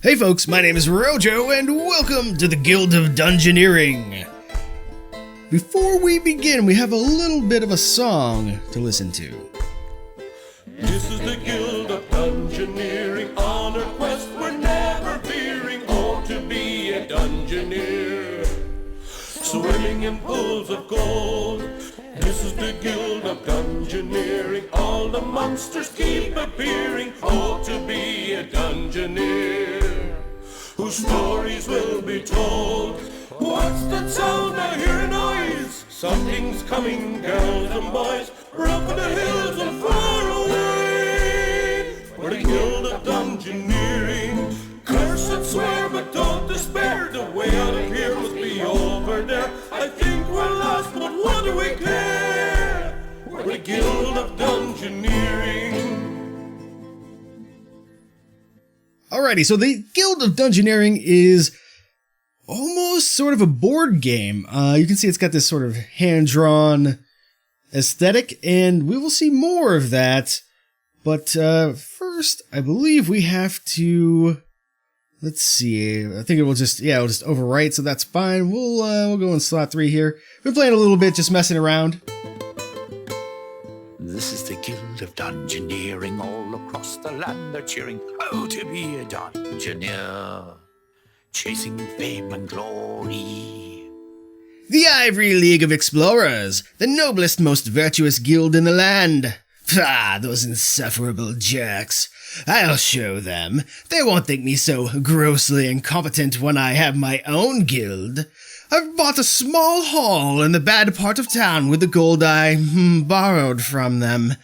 Hey folks, my name is Rojo, and welcome to the Guild of Dungeoneering. Before we begin, we have a little bit of a song to listen to. This is the Guild of Dungeoneering, on a quest we're never veering. Oh, to be a Dungeoneer, swimming in pools of gold. This is the Guild of Dungeoneering, all the monsters keep appearing. Oh, to be a Dungeoneer, whose stories will be told. What's that sound? I hear a noise. Something's coming, girls and boys, up in the hills and far away. We're the Guild of Dungeoneering. Curse and swear, but don't despair. The way out of here must be over there. I think we're lost, but what do we care? We're the Guild of Dungeoneering. Alrighty, so the Guild of Dungeoneering is almost sort of a board game. You can see it's got this sort of hand-drawn aesthetic, and we will see more of that. But first, I believe we have to... Let's see. I think it'll just overwrite, so that's fine. We'll go in slot 3 here. Been playing a little bit, just messing around. This is the Guild of Dungeoneering, all across the land they're cheering. Oh, to be a Dungeoneer, chasing fame and glory. The Ivory League of Explorers, the noblest, most virtuous guild in the land. Ah, those insufferable jerks. I'll show them. They won't think me so grossly incompetent when I have my own guild. I've bought a small hall in the bad part of town with the gold I borrowed from them.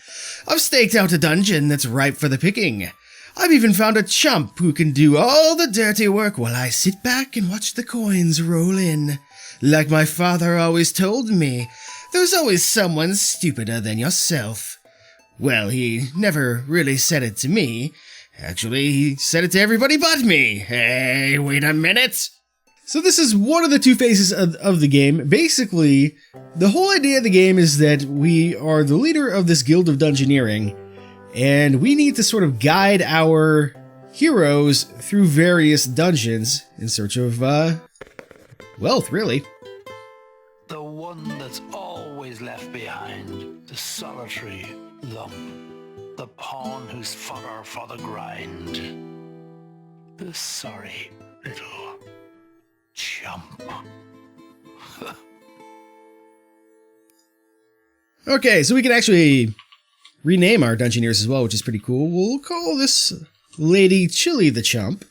I've staked out a dungeon that's ripe for the picking. I've even found a chump who can do all the dirty work while I sit back and watch the coins roll in. Like my father always told me, there's always someone stupider than yourself. Well, he never really said it to me. Actually, he said it to everybody but me. Hey, wait a minute. So this is one of the two phases of the game. Basically, the whole idea of the game is that we are the leader of this Guild of Dungeoneering, and we need to sort of guide our heroes through various dungeons in search of, wealth, really. The one that's always left behind, the solitary lump, the pawn who's fodder for the grind, the sorry little chump. Okay, so we can actually rename our Dungeoneers as well, which is pretty cool. We'll call this lady Chili the Chump.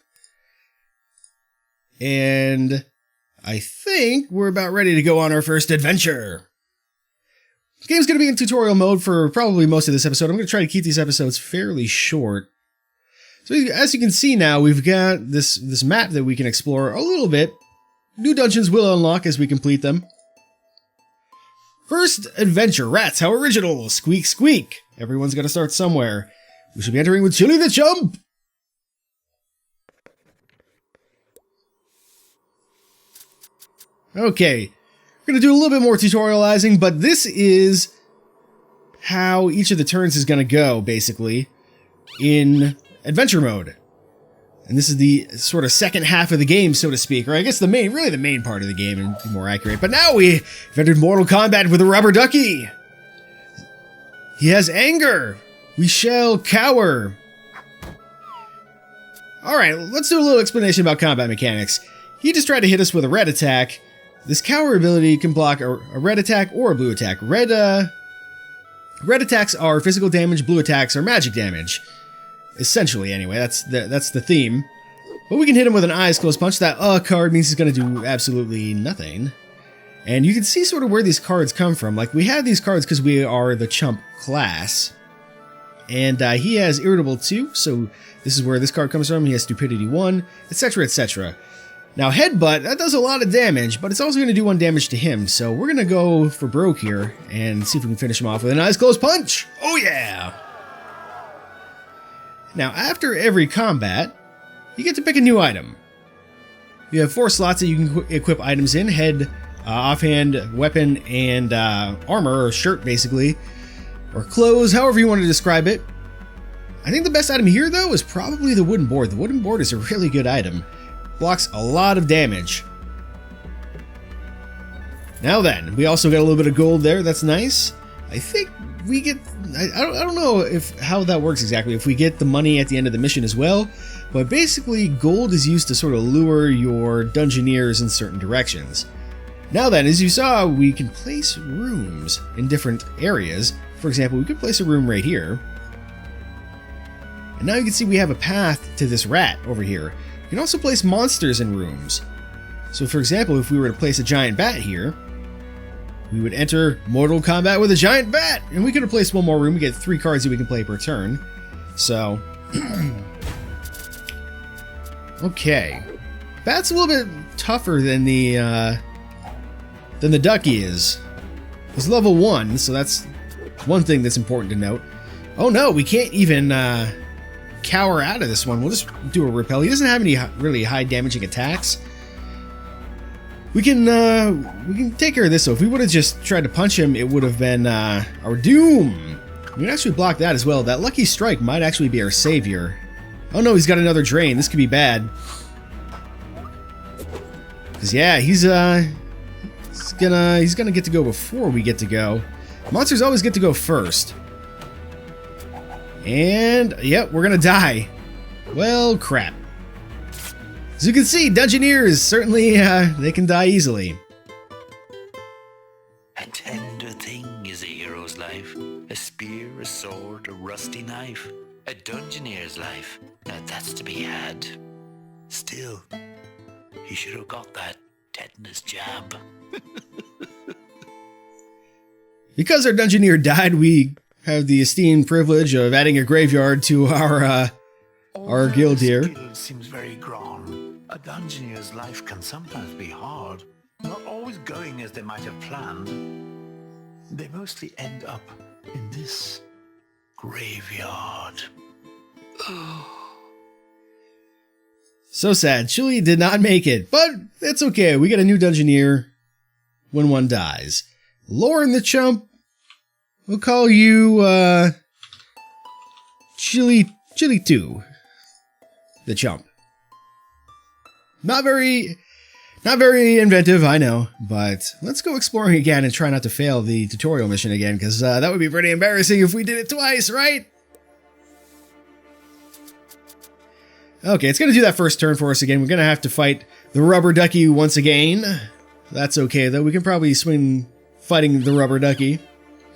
And I think we're about ready to go on our first adventure. The game's going to be in tutorial mode for probably most of this episode. I'm going to try to keep these episodes fairly short. So as you can see now, we've got this map that we can explore a little bit. New dungeons will unlock as we complete them. First adventure, rats, how original! Squeak, squeak! Everyone's got to start somewhere. We should be entering with Chili the Chump! Okay, we're going to do a little bit more tutorializing, but this is how each of the turns is going to go, basically, in adventure mode. And this is the sort of second half of the game, so to speak, or I guess the main part of the game, and be more accurate. But now we've entered Mortal Kombat with a rubber ducky. He has anger. We shall cower. Alright, let's do a little explanation about combat mechanics. He just tried to hit us with a red attack. This cower ability can block a red attack or a blue attack. Red attacks are physical damage, blue attacks are magic damage. Essentially, anyway, that's the theme. But we can hit him with an eyes closed punch. That card means he's going to do absolutely nothing. And you can see sort of where these cards come from. Like, we have these cards because we are the Chump class. And he has Irritable 2, so this is where this card comes from. He has Stupidity 1, etc., etc. Now, Headbutt, that does a lot of damage, but it's also going to do 1 damage to him. So we're going to go for broke here and see if we can finish him off with an eyes closed punch. Oh, yeah! Now, after every combat, you get to pick a new item. You have 4 slots that you can equip items in: head, offhand, weapon, and armor, or shirt, basically, or clothes, however you want to describe it. I think the best item here, though, is probably the wooden board. The wooden board is a really good item. Blocks a lot of damage. Now then, we also got a little bit of gold there. That's nice. I think we get... I don't know how that works exactly. If we get the money at the end of the mission as well. But basically, gold is used to sort of lure your Dungeoneers in certain directions. Now then, as you saw, we can place rooms in different areas. For example, we could place a room right here. And now you can see we have a path to this rat over here. You can also place monsters in rooms. So for example, if we were to place a giant bat here, we would enter Mortal Kombat with a giant bat! And we could have placed one more room. We get 3 cards that we can play per turn. So... okay. Bat's a little bit tougher than the ducky is. It's level 1, so that's one thing that's important to note. Oh no, we can't even cower out of this one. We'll just do a repel. He doesn't have any really high damaging attacks. We can take care of this, so if we would have just tried to punch him, it would have been our doom. We can actually block that as well. That lucky strike might actually be our savior. Oh no, he's got another drain. This could be bad. Cause yeah, he's gonna get to go before we get to go. Monsters always get to go first. And yep, we're gonna die. Well, crap. As you can see, Dungeoneers certainly they can die easily. A tender thing is a hero's life. A spear, a sword, a rusty knife. A Dungeoneer's life. Now that's to be had. Still, he should have got that tetanus jab. Because our Dungeoneer died, we have the esteemed privilege of adding a graveyard to our guild here. Guild seems very grand. A Dungeoneer's life can sometimes be hard, not always going as they might have planned. They mostly end up in this graveyard. So sad. Chili did not make it, but it's okay. We get a new Dungeoneer when one dies. Lauren the Chump. We'll call you Chili 2. The Chump. Not very inventive, I know, but let's go exploring again and try not to fail the tutorial mission again, because that would be pretty embarrassing if we did it twice, right? Okay, it's going to do that first turn for us again. We're going to have to fight the rubber ducky once again. That's okay, though. We can probably swing fighting the rubber ducky.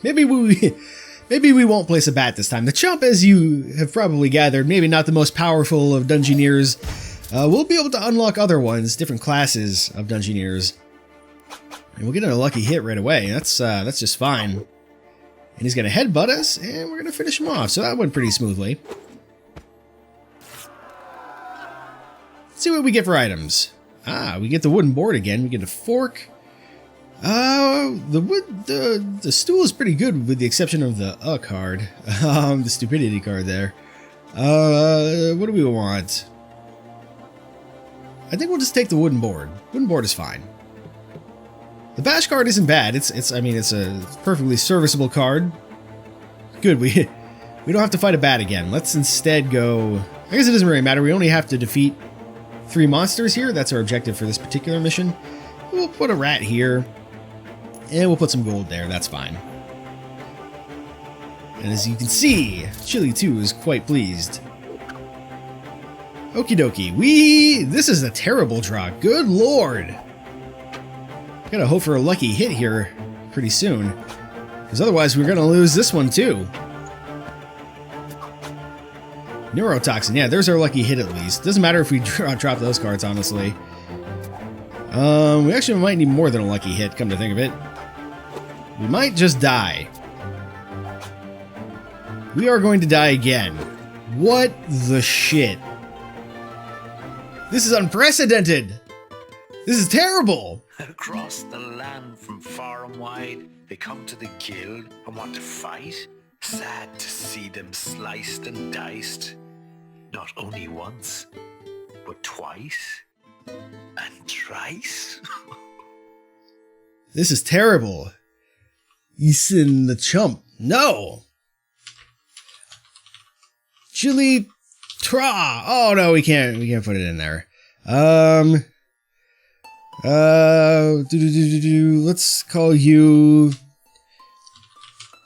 Maybe we won't place a bat this time. The Chump, as you have probably gathered, maybe not the most powerful of Dungeoneers. We'll be able to unlock other ones, different classes of Dungeoneers. And we'll get a lucky hit right away. That's just fine. And he's going to headbutt us, and we're going to finish him off. So that went pretty smoothly. Let's see what we get for items. Ah, we get the wooden board again. We get a fork. The stool is pretty good with the exception of the card. The stupidity card there. What do we want? I think we'll just take the wooden board. Wooden board is fine. The bash card isn't bad. It's a perfectly serviceable card. Good, we don't have to fight a bat again. Let's instead go... I guess it doesn't really matter. We only have to defeat 3 monsters here. That's our objective for this particular mission. We'll put a rat here. And we'll put some gold there. That's fine. And as you can see, Chili 2 is quite pleased. Okie dokie. This is a terrible draw. Good lord. Gotta hope for a lucky hit here pretty soon. Because otherwise we're gonna lose this one too. Neurotoxin. Yeah, there's our lucky hit at least. Doesn't matter if we drop those cards, honestly. We actually might need more than a lucky hit, come to think of it. We might just die. We are going to die again. What the shit? This is unprecedented! This is terrible! Across the land from far and wide, they come to the guild and want to fight. Sad to see them sliced and diced. Not only once, but twice. And thrice. This is terrible. Ethan the Chump. No! Chili Tra. Oh no, we can't put it in there. Let's call you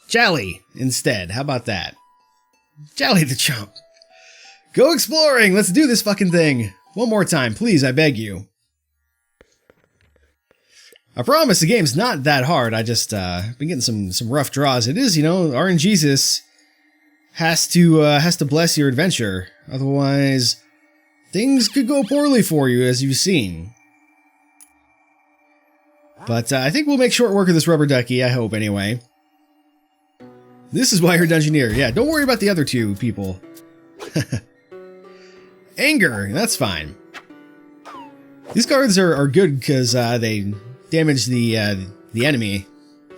Jolly instead. How about that? Jolly the Chump. Go exploring. Let's do this fucking thing. One more time, please, I beg you. I promise the game's not that hard. I just been getting some rough draws. It is, RNGesus has to bless your adventure. Otherwise, things could go poorly for you, as you've seen. But I think we'll make short work of this rubber ducky, I hope, anyway. This is why you're Dungeoneer. Yeah, don't worry about the other two people. Anger, that's fine. These cards are good because they damage the enemy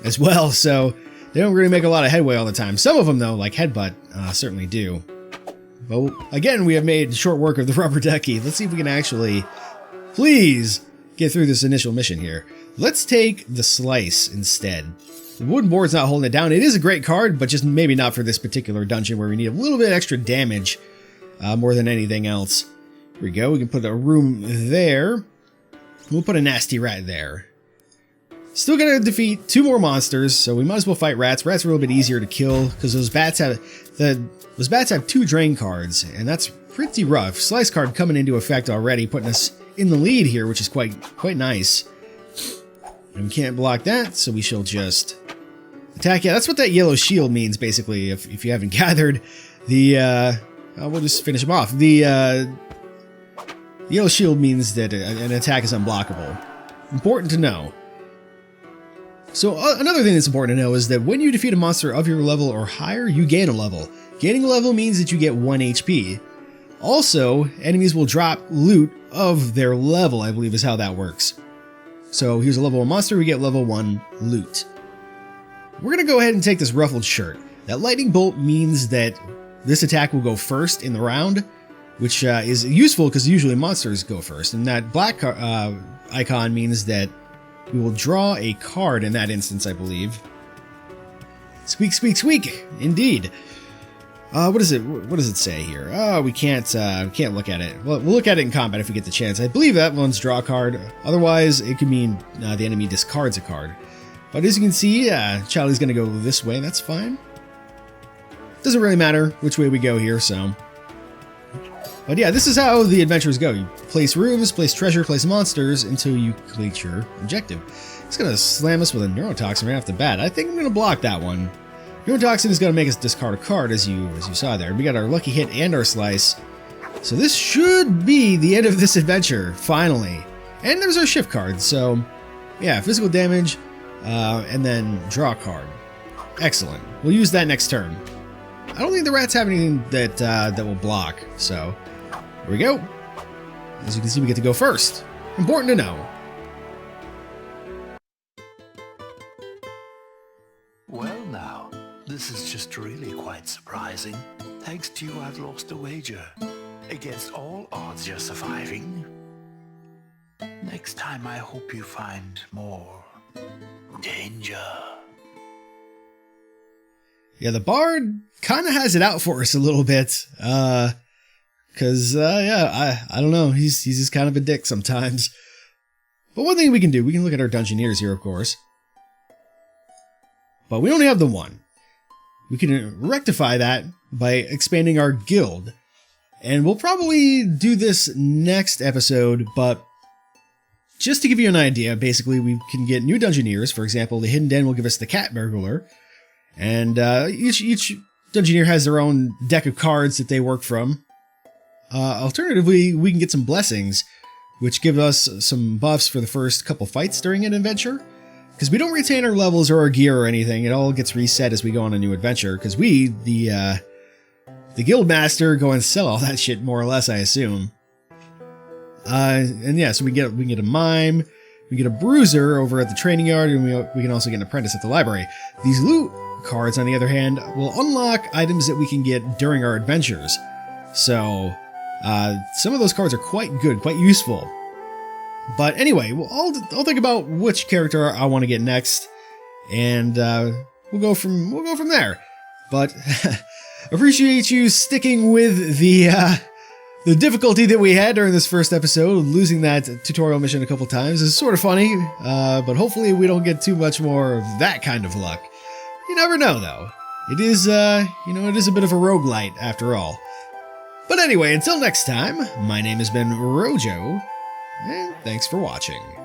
as well, so they don't really make a lot of headway all the time. Some of them, though, like Headbutt, certainly do. But again, we have made short work of the rubber ducky. Let's see if we can actually, please, get through this initial mission here. Let's take the Slice instead. The wooden board's not holding it down. It is a great card, but just maybe not for this particular dungeon where we need a little bit extra damage more than anything else. Here we go. We can put a room there. We'll put a nasty rat there. Still gonna defeat 2 more monsters, so we might as well fight rats. Rats are a little bit easier to kill because those bats have 2 drain cards, and that's pretty rough. Slice card coming into effect already, putting us in the lead here, which is quite nice. And we can't block that, so we shall just attack. Yeah, that's what that yellow shield means, basically. If you haven't gathered, we'll just finish him off. The yellow shield means that an attack is unblockable. Important to know. So another thing that's important to know is that when you defeat a monster of your level or higher, you gain a level. Gaining a level means that you get 1 HP. Also, enemies will drop loot of their level, I believe is how that works. So here's a level 1 monster, we get level 1 loot. We're going to go ahead and take this ruffled shirt. That lightning bolt means that this attack will go first in the round, which is useful because usually monsters go first. And that black icon means that we will draw a card in that instance, I believe. Squeak, squeak, squeak! Indeed. What does it say here? Oh, we can't look at it. Well, we'll look at it in combat if we get the chance. I believe that one's draw a card. Otherwise, it could mean the enemy discards a card. But as you can see, Charlie's gonna go this way. That's fine. Doesn't really matter which way we go here, so. But yeah, this is how the adventures go. You place rooms, place treasure, place monsters until you complete your objective. It's gonna slam us with a neurotoxin right off the bat. I think I'm gonna block that one. Neurotoxin is gonna make us discard a card, as you saw there. We got our lucky hit and our slice. So this should be the end of this adventure, finally. And there's our shift card, so yeah, physical damage, and then draw a card. Excellent. We'll use that next turn. I don't think the rats have anything that will block, so here we go. As you can see, we get to go first. Important to know. Well now, this is just really quite surprising. Thanks to you, I've lost a wager. Against all odds, you're surviving. Next time, I hope you find more danger. Yeah, the bard kind of has it out for us a little bit. Cause yeah, I don't know. He's just kind of a dick sometimes. But one thing we can do, we can look at our Dungeoneers here, of course. But we only have the one. We can rectify that by expanding our guild. And we'll probably do this next episode, but just to give you an idea, basically we can get new Dungeoneers. For example, the Hidden Den will give us the Cat Burglar. And each Dungeoneer has their own deck of cards that they work from. Alternatively, we can get some blessings, which give us some buffs for the first couple fights during an adventure. Because we don't retain our levels or our gear or anything, it all gets reset as we go on a new adventure. Because we, the guild master, go and sell all that shit more or less, I assume. And yeah, so we get a mime, we get a bruiser over at the training yard, and we can also get an apprentice at the library. These loot cards, on the other hand, will unlock items that we can get during our adventures. So some of those cards are quite good, quite useful. But anyway, I'll think about which character I want to get next, and we'll go from there. But Appreciate you sticking with the difficulty that we had during this first episode. Losing that tutorial mission a couple times is sort of funny, but hopefully we don't get too much more of that kind of luck. You never know, though. It is, it is a bit of a roguelite after all. But anyway, until next time, my name has been Rojo, and thanks for watching.